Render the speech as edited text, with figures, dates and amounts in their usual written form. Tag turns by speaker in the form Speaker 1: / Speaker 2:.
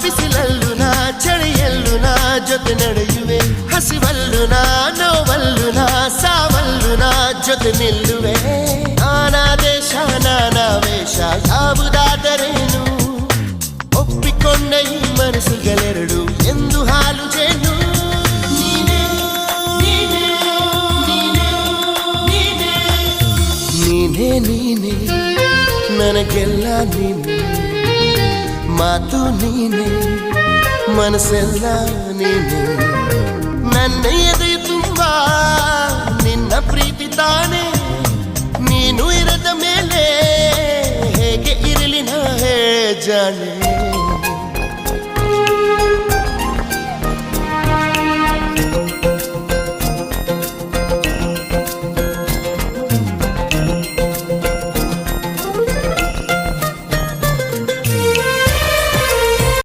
Speaker 1: ಬಿಸಿಲಲ್ಲೂ ನಾ ಚಳಿಯಲ್ಲೂ ನಾ ಜೊತೆ ನಡೆಯುವೆ ಹಸಿವಲ್ಲೂ ನಾ ನೋವಲ್ಲೂ ನಾ ಸಾವಲ್ಲೂ ನಾ ಜೊತೆ ನಿಲ್ಲುವೆ ನಾನಾ ದೇಶ ನಾನಾ ವೇಷ ಯಾವುದಾದರೇನು ಒಪ್ಪಿಕೊಂಡ ಈ ಮನಸ್ಸುಗಳೆರಡು ಎಂದು ಹಾಲು ಜೇನು ನೀನೇ ನೀನೇ ನನಗೆಲ್ಲ ನೀನೆ ಮಾತು ನೀನೆ ಮನಸ್ಸೆಲ್ಲ ನೀನೆ ನನ್ನ ಎದೆ ತುಂಬ ನಿನ್ನ ಪ್ರೀತಿ ತಾನೆ ನೀನು ಇರದ ಮೇಲೆ ಹೇಗೆ ಇರಲಿ ನಾ ಹೇ ಜಾಣೆ